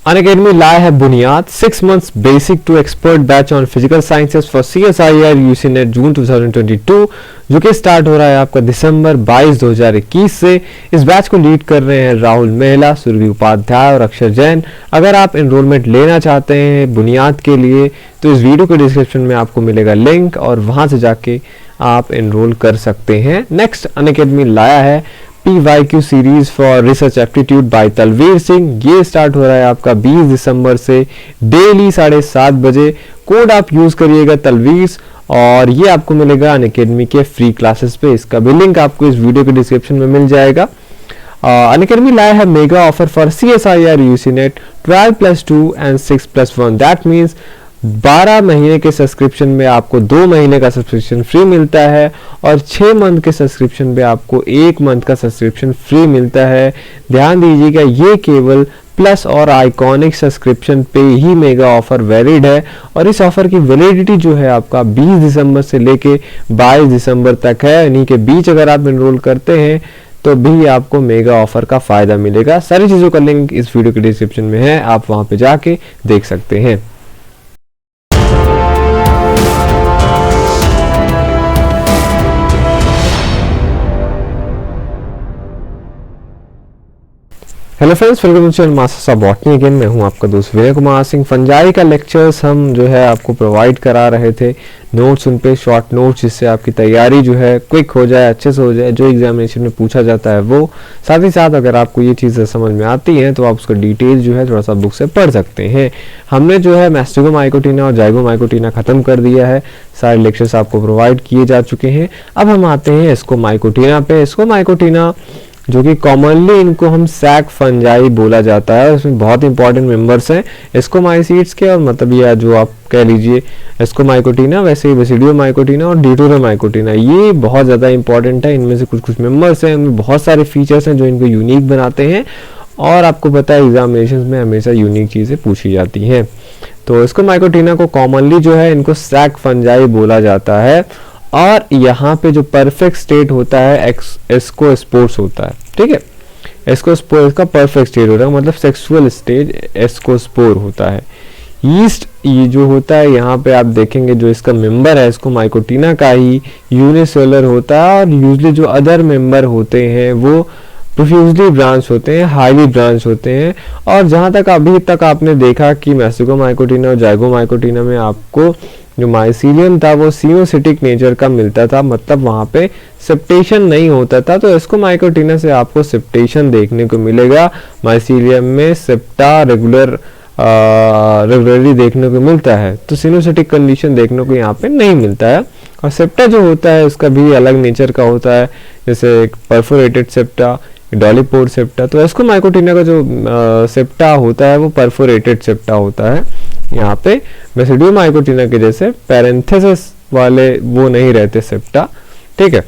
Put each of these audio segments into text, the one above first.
Unacademy लाया है बुनियाद 6 months basic to expert batch on physical sciences for CSIR UCNET June 2022 जो कि स्टार्ट हो रहा है आपका दिसंबर 22 2021 से। इस बैच को लीड कर रहे हैं राहुल मेहला, सुरभि उपाध्याय और अक्षर जैन। अगर आप एनरोलमेंट लेना चाहते हैं बुनियाद के लिए तो इस वीडियो के डिस्क्रिप्शन में आपको मिलेगा लिंक और वहां से जाके आप एनरोल कर सकते हैं। नेक्स्ट अनअकैडमी लाया है PYQ series for research aptitude by Talveer Singh. ये स्टार्ट हो रहा है आपका 20 दिसंबर से डेली 7:30 बजे। कोड आप यूज करिएगा तलवीर और ये आपको मिलेगा अनअकैडमी के फ्री क्लासेस पे। इसका भी लिंक आपको इस वीडियो के डिस्क्रिप्शन में मिल जाएगा। अनअकैडमी लाया है mega offer for CSIR UCNET 12+2 and 6+1। That means 12 महीने के सब्सक्रिप्शन में आपको 2 महीने का सब्सक्रिप्शन फ्री मिलता है और 6 मंथ के सब्सक्रिप्शन में आपको 1 मंथ का सब्सक्रिप्शन फ्री मिलता है। ध्यान दीजिएगा ये केवल प्लस और आइकॉनिक सब्सक्रिप्शन पे ही मेगा ऑफर वैलिड है और इस ऑफर की वैलिडिटी जो है आपका 20 दिसंबर से लेके 22 दिसंबर तक है। इन्हीं के बीच अगर आप एनरोल करते हैं तो भी आपको मेगा ऑफर का फायदा मिलेगा। सारी चीजों का लिंक इस वीडियो के डिस्क्रिप्शन में है, आप वहां पे जाके देख सकते हैं। Hello friends, welcome to masters of botany again. मैं हूं आपका दोस्त विनय कुमार सिंह। फंजाई का लेक्चर्स हम जो है आपको प्रोवाइड करा रहे थे, नोट्स उन पे शॉर्ट नोट्स, जिससे आपकी तैयारी जो है क्विक हो जाए, अच्छे से हो जाए, जो एग्जामिनेशन में पूछा जाता है वो। साथ ही साथ अगर आपको ये चीज़ें समझ में आती हैं तो आप उसका डिटेल जो है थोड़ा सा बुक से पढ़ सकते हैं। हमने जो है मैस्टिगोमाइकोटिना और जाइगोमाइकोटिना खत्म कर दिया है, सारे लेक्चर्स आपको प्रोवाइड किए जा चुके हैं। अब हम आते हैं एस्कोमाइकोटिना पे। एस्कोमाइकोटिना जो कि कॉमनली इनको हम सैक फंजाई बोला जाता है, उसमें बहुत इंपॉर्टेंट मेंबर्स हैं एस्कोमाइसीड्स के, और मतलब ये जो आप कह लीजिए एस्कोमाइकोटिना, वैसे ही बेसिडियोमाइकोटिना और डिटोरोमाइकोटिना, ये बहुत ज़्यादा इंपॉर्टेंट है। इनमें से कुछ मेंबर्स हैं, इनमें बहुत सारे फीचर्स हैं जो इनको यूनिक बनाते हैं और आपको पता है एग्जामिनेशन में हमेशा यूनिक चीज़ें पूछी जाती हैं। तो एस्कोमाइकोटिना को कॉमनली जो है इनको सैक फंजाई बोला जाता है और यहाँ पे जो परफेक्ट स्टेट होता है एस्कोस्पोर्स होता है, ठीक है। एस्कोस्पोर्स का परफेक्ट स्टेट होता है, मतलब सेक्सुअल स्टेज एस्कोस्पोर होता है। ईस्ट ये जो होता है यहाँ पे आप देखेंगे जो इसका मेंबर है एस्कोमाइकोटिना का ही यूनिसेलुलर होता है और यूजुअली जो अदर मेंबर होते हैं वो प्रोफ्यूजली ब्रांच होते हैं, हाईली ब्रांच होते हैं। और जहाँ तक अभी तक आपने देखा कि मैस्टिगोमाइकोटिना और जाइगोमाइकोटिना में आपको जो माइसीलियम था वो सिनोसिटिक नेचर का मिलता था, मतलब वहाँ पे सेप्टेशन नहीं होता था। तो एस्कोमाइकोटिना से आपको सेप्टेशन देखने को मिलेगा। माइसीलियम में सेप्टा रेगुलरली देखने को मिलता है, तो सिनोसिटिक कंडीशन देखने को यहाँ पे नहीं मिलता है। और सेप्टा जो होता है उसका भी अलग नेचर का होता है, जैसे एक परफोरेटेड सेप्टा, डॉलीपोर सेप्टा। तो एस्कोमाइकोटिना का जो सेप्टा होता है वो परफोरेटेड सेप्टा होता है। यहाँ पे बेसिडियोमाइकोटिना के जैसे पैरेंथेसिस वाले वो नहीं रहते सेप्टा, ठीक है,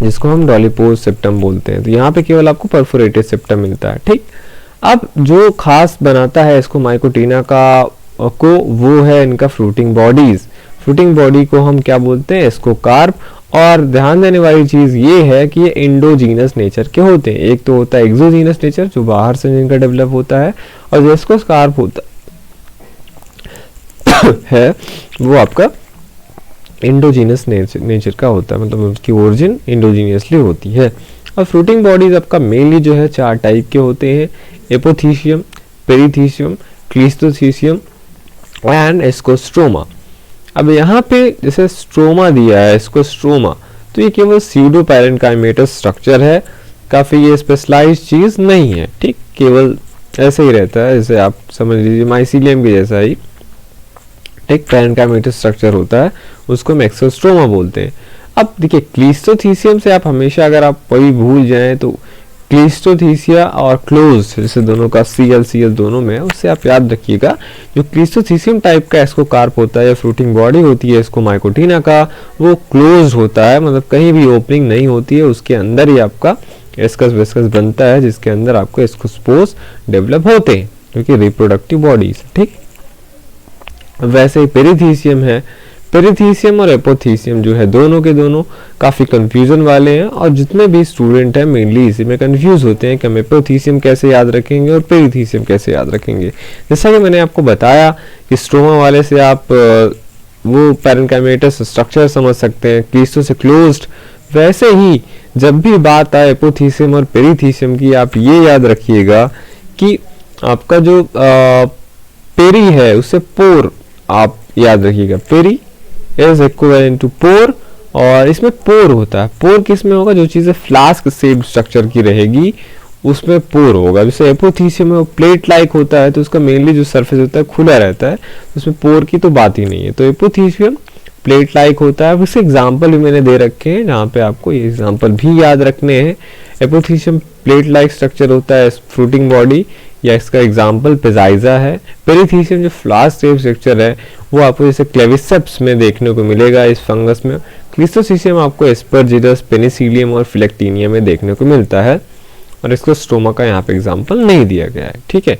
जिसको हम डॉलीपोर सेप्टम बोलते हैं। तो यहाँ पे केवल आपको परफोरेटेड सेप्टा मिलता है, ठीक। अब जो खास बनाता है एस्कोमाइकोटिना को वो है इनका फ्रूटिंग बॉडीज। फ्रूटिंग बॉडी को हम क्या बोलते हैं, एस्कोकार्प। और ध्यान देने वाली चीज ये है कि ये इंडोजीनस नेचर के होते हैं। एक तो होता है एक्सोजीनस नेचर जो बाहर से जिनका डेवलप होता है, और जो एस्कोकार्प होता है वो आपका इंडोजीनस नेचर का होता है, मतलब उसकी ओरिजिन इंडोजीनियसली होती है। और फ्रूटिंग बॉडीज आपका मेनली जो है 4 टाइप के होते हैं, एपोथीशियम, पेरीथीशियम, क्लिस्टोथीशियम एंड एस्कोस्ट्रोमा। अब यहाँ पे जैसे स्ट्रोमा दिया है, एस्कोस्ट्रोमा, तो ये केवल स्यूडो पैरेन्काइमेटस स्ट्रक्चर है, काफी ये स्पेशलाइज्ड चीज नहीं है, ठीक, केवल ऐसे ही रहता है, जैसे आप समझ लीजिए माइसीलियम के जैसा ही एक पैरेन्काइमेटस स्ट्रक्चर होता है, उसको हम एक्सोस्ट्रोमा बोलते हैं। अब देखिए क्लिस्टोथीसियम से आप हमेशा अगर आप कोई भूल जाएं तो क्लिस्टोथीसिया और क्लोज, जैसे दोनों का CL दोनों में, उससे आप याद रखिएगा जो क्लिस्टोथीसियम टाइप का एस्कोकार्प होता है या फ्रूटिंग बॉडी होती है एस्कोमाइकोटिना का, वो क्लोज होता है, मतलब कहीं भी ओपनिंग नहीं होती है, उसके अंदर ही आपका एस्कस वेस्कस बनता है, जिसके अंदर आपको एस्कोस्पोर्स डेवलप होते हैं, जो कि रिप्रोडक्टिव बॉडीज, ठीक। वैसे ही पेरीथीसियम है, पेरिथीसियम और एपोथीसियम जो है दोनों के दोनों काफ़ी कंफ्यूजन वाले हैं, और जितने भी स्टूडेंट हैं मेनली इसी में कंफ्यूज होते हैं कि हम एपोथीसियम कैसे याद रखेंगे और पेरिथीसियम कैसे याद रखेंगे। जैसा कि मैंने आपको बताया कि स्ट्रोमा वाले से आप वो पैरेन्काइमेटस स्ट्रक्चर समझ सकते हैं, क्लीस्टो से क्लोज्ड, वैसे ही जब भी बात आए एपोथीसियम और पेरिथीसियम की, आप ये याद रखिएगा कि आपका जो पेरी है उसे पोर आप याद रखिएगा, पेरी इज इक्विवेलेंट टू पोर, और इसमें पोर होता है। पोर किस में होगा? जो चीजें फ्लास्क शेप स्ट्रक्चर की रहेगी उसमें पोर होगा। जैसे एपोथीसियम में प्लेट लाइक होता है तो उसका मेनली जो सरफेस होता है खुला रहता है, उसमें पोर की तो बात ही नहीं है। तो एपोथीसियम प्लेट लाइक होता है। इसके एग्जाम्पल भी मैंने दे रखे हैं जहाँ पे आपको ये एग्जाम्पल भी याद रखने हैं। एपोथीसियम प्लेट लाइक स्ट्रक्चर होता है फ्रूटिंग बॉडी, या इसका एग्जाम्पल पेजाइजा है। पेरिथीसियम जो फ्लास्क शेप स्ट्रक्चर है वो आपको जैसे क्लेविसेप्स में देखने को मिलेगा इस फंगस में। क्लिस्टोसीसियम आपको एस्परजिलस, पेनिसिलियम और फिलेक्टीनिया में देखने को मिलता है, और इसको स्ट्रोमा का यहाँ पे एग्जाम्पल नहीं दिया गया है। ठीक है,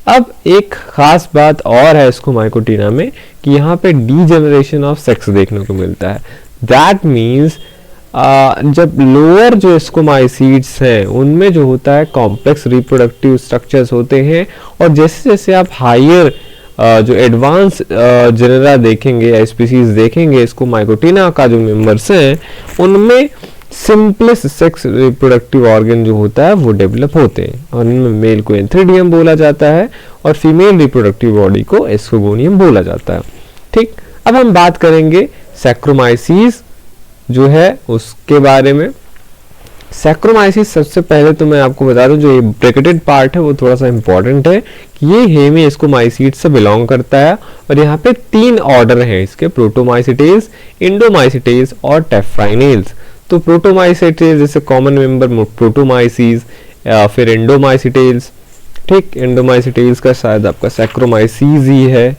अब एक खास बात और है स्कोमाइकोटीना में कि यहाँ पे डीजेनरेशन ऑफ सेक्स देखने को मिलता है। दैट मीन्स जब लोअर जो स्कोमाइसीड्स हैं उनमें जो होता है कॉम्प्लेक्स रिप्रोडक्टिव स्ट्रक्चर्स होते हैं, और जैसे जैसे आप हायर जो एडवांस जेनेरा देखेंगे या स्पीसीज देखेंगे स्कोमाइकोटीना का जो मेंबर्स हैं उनमें सिंपलेस्ट सेक्स रिप्रोडक्टिव ऑर्गन जो होता है वो डेवलप होते हैं, और इनमें मेल को एंथ्रीडियम बोला जाता है और फीमेल रिप्रोडक्टिव बॉडी को एस्कोगोनियम बोला जाता है। ठीक, अब हम बात करेंगे सैक्रोमाइसीज जो है उसके बारे में। सैक्रोमाइसीस सबसे पहले तो मैं आपको बता दूं जो ये ब्रैकेटेड पार्ट है वो थोड़ा सा इंपॉर्टेंट है कि ये हेमिस्कोमाइसीड से बिलोंग करता है, और यहाँ पे 3 ऑर्डर हैं इसके, प्रोटोमाइसिटेज, इंडोमाइसिटेज और टेफ्राइनेल्स। तो प्रोटोमाइसिटेज जैसे कॉमन मेंबर प्रोटोमाइसीज, फिर इंडोमाइसिटेज। ठीक, इंडोमाइसिटेज का शायद आपका सैक्रोमाइसीज ही है,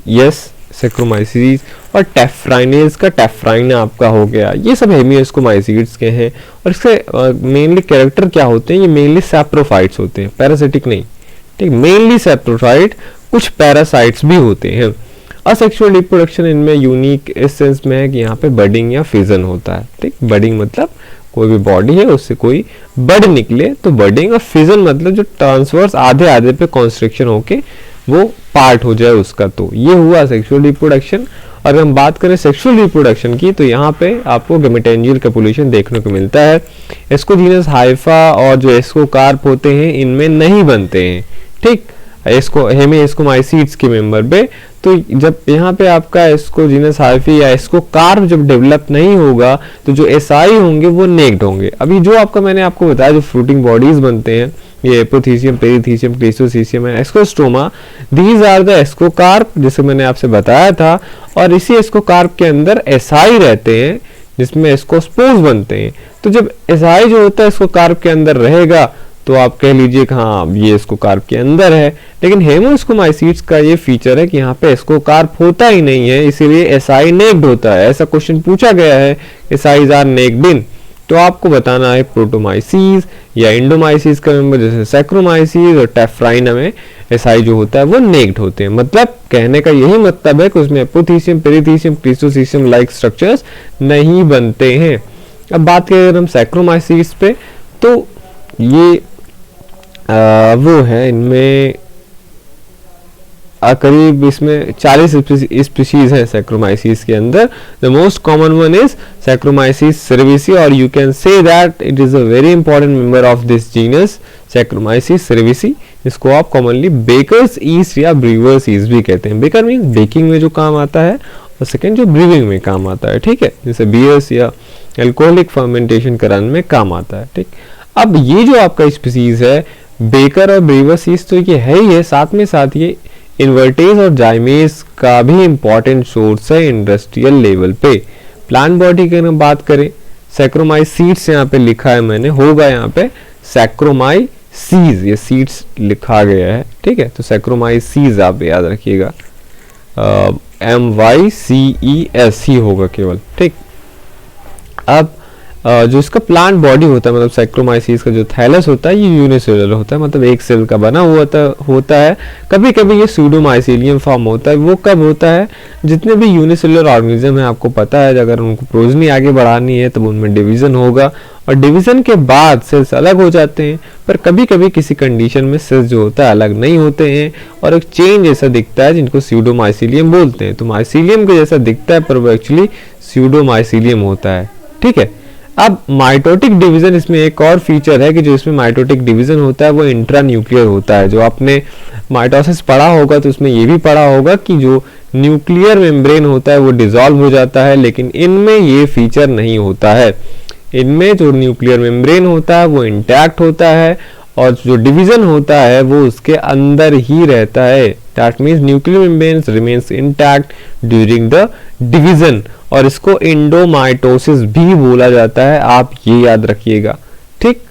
यस सैक्रोमाइसीज, और टेफ्राइनेज का टेफ्राइन आपका हो गया। ये सब हेमिस्कोमाइसीड्स के हैं, और इसके मेनली कैरेक्टर क्या होते हैं? ये मेनली सैप्रोफाइट्स होते हैं, पैरासिटिक नहीं। ठीक, मेनली सैप्रोफाइट, कुछ पैरासाइट्स भी होते हैं। असेक्सुअल रिप्रोडक्शन इनमें यूनिक इस सेंस में है कि यहाँ पे बडिंग या फिजन होता है। ठीक, बडिंग मतलब कोई भी बॉडी है उससे कोई बड निकले तो बडिंग, और फिजन मतलब जो ट्रांसवर्स आधे आधे पे कॉन्स्ट्रिक्शन होके वो पार्ट हो जाए उसका, तो ये हुआ सेक्सुअल रिप्रोडक्शन। अगर हम बात करें सेक्सुअल रिप्रोडक्शन की तो यहाँ पे आपको गैमेटेंजियल कॉपुलेशन देखने को मिलता है। इसको जीनस हाइफा और जो एस्कोकार्प होते हैं इनमें नहीं बनते हैं। ठीक, हेमिस्कोमाइसीड्स के मेंबर पे, तो जब यहाँ पे आपका इसको जीनस हाइफी या इसको कार्प जब डेवलप नहीं होगा तो जो एसाई होंगे वो नेक्ड होंगे। अभी जो आपका मैंने आपको बताया जो फ्रूटिंग बॉडीज बनते हैं ये apothecium, perithecium, cleistothecium and ascostroma, these are the ascocarp जैसे मैंने आपसे बताया था, और इसी एस्कोकार्प के अंदर एसाई रहते हैं जिसमें एस्कोस्पोर्स बनते हैं। तो जब एसाई जो होता है एस्कोकार्प के अंदर रहेगा तो आप कह लीजिए कि हाँ ये एस्कोकार्प के अंदर है, लेकिन हेमिस्कोमाइसीड्स का ये फीचर है कि यहाँ पे एस्कोकार्प होता ही नहीं है, इसीलिए एसाई नेक्ड होता है। ऐसा क्वेश्चन पूछा गया है, एसाइज आर नेक्ड इन, तो आपको बताना है प्रोटोमाइसीज या इंडोमाइसीज का मेंबर जैसे सैक्रोमाइसीज और टेफ्राइना में एसाई जो होता है वो नेक्ड होते हैं। मतलब कहने का यही मतलब है कि उसमें एपोथीसियम, पेरिथीसियम, क्लिस्टोसीसियम लाइक स्ट्रक्चर्स नहीं बनते हैं। अब बात करें अगर हम सैक्रोमाइसीज पे, तो ये वो है, इनमें करीब इसमें 40 स्पीशीज हैं सैक्रोमाइसीज के अंदर। The most common one is Saccharomyces cerevisiae, और you can say that it is a very important member of this genus Saccharomyces cerevisiae, जिसको आप कॉमनली बेकर्स ईस्ट या ब्रीवर्स ईस्ट भी कहते हैं। बेकर मीन बेकिंग में जो काम आता है, और सेकेंड जो ब्रीविंग में काम आता है। ठीक है, जैसे बियर्स या एल्कोहलिक फर्मेंटेशन कराने में काम आता है। ठीक, अब ये जो आपका स्पीसीज है बेकर और ब्रीवर्स ईस्ट, तो ये है ही है, साथ में साथ ये इन्वर्टेज और जाइमेज का भी इंपॉर्टेंट सोर्स है इंडस्ट्रियल लेवल पे। प्लांट बॉडी की अगर बात करें, सैक्रोमाइसीड्स यहाँ पे लिखा है मैंने, होगा यहाँ पे सैक्रोमाइसीज, ये सीड्स लिखा गया है। ठीक है, तो सैक्रोमाइसीज आप याद रखिएगा, MYCES ही होगा केवल। ठीक, अब जो इसका प्लांट बॉडी होता है, मतलब सैक्रोमाइसीस का जो थैलस होता है, ये यूनिसेलुलर होता है, मतलब एक सेल का बना हुआ होता है। कभी कभी ये सूडोमाइसीलियम फॉर्म होता है। वो कब होता है? जितने भी यूनिसेलुलर ऑर्गेनिज्म है, आपको पता है, अगर उनको प्रोजनी आगे बढ़ानी है तब उनमें डिवीजन होगा, और डिवीजन के बाद सेल्स अलग हो जाते हैं। पर कभी कभी किसी कंडीशन में सेल्स जो होता है अलग नहीं होते हैं, और एक चेन जैसा दिखता है, जिनको स्यूडोमाइसीलियम बोलते हैं। तो माइसीलियम के जैसा दिखता है, पर वो एक्चुअली स्यूडोमाइसीलियम होता है। ठीक है। अब माइटोटिक डिवीजन, इसमें एक और फीचर है कि जो इसमें माइटोटिक डिवीजन होता है वो इंट्रान्यूक्लियर होता है। जो आपने माइटोसिस पढ़ा होगा तो उसमें ये भी पढ़ा होगा कि जो न्यूक्लियर मेम्ब्रेन होता है वो डिसॉल्व हो जाता है, लेकिन इनमें ये फीचर नहीं होता है। इनमें जो न्यूक्लियर मेम्ब्रेन होता है वो इंटैक्ट होता है, और जो डिवीजन होता है वो उसके अंदर ही रहता है। That means nuclear membrane remains intact during the division, और इसको एंडोमाइटोसिस भी बोला जाता है, आप ये याद रखिएगा। ठीक।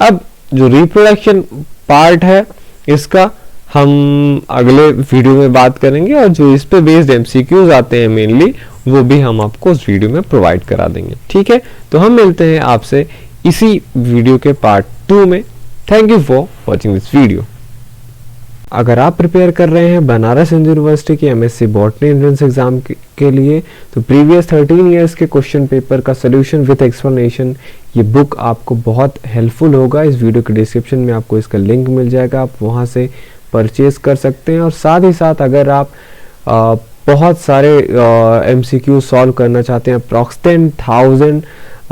अब जो रिप्रोडक्शन पार्ट है इसका हम अगले वीडियो में बात करेंगे, और जो इस पे बेस्ड एमसीक्यूज आते हैं मेनली, वो भी हम आपको उस वीडियो में प्रोवाइड करा देंगे। ठीक है। तो हम मिलते हैं आपसे इसी वीडियो के पार्ट 2 में। Thank you for watching this video. अगर आप प्रिपेयर कर रहे हैं बनारस हिंदू यूनिवर्सिटी की एमएससी बॉटनी एंट्रेंस एग्जाम के लिए, तो प्रीवियस 13 इयर्स के क्वेश्चन पेपर का सोल्यूशन विद एक्सप्लेनेशन, ये बुक आपको बहुत हेल्पफुल होगा। इस वीडियो के डिस्क्रिप्शन में आपको इसका लिंक मिल जाएगा, आप वहां से परचेज कर सकते हैं। और साथ ही साथ अगर आप बहुत सारे एमसीक्यू सॉल्व करना चाहते हैं, अप्रॉक्स 10,000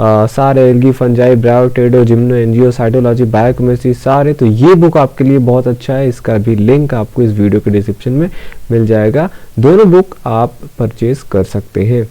सारे एल्गी, फंजाई, ब्रायोटेडो, जिम्नो, एंजियो, साइटोलॉजी, बायोकेमिस्ट्री सारे, तो ये बुक आपके लिए बहुत अच्छा है। इसका भी लिंक आपको इस वीडियो के डिस्क्रिप्शन में मिल जाएगा। दोनों बुक आप परचेज कर सकते हैं।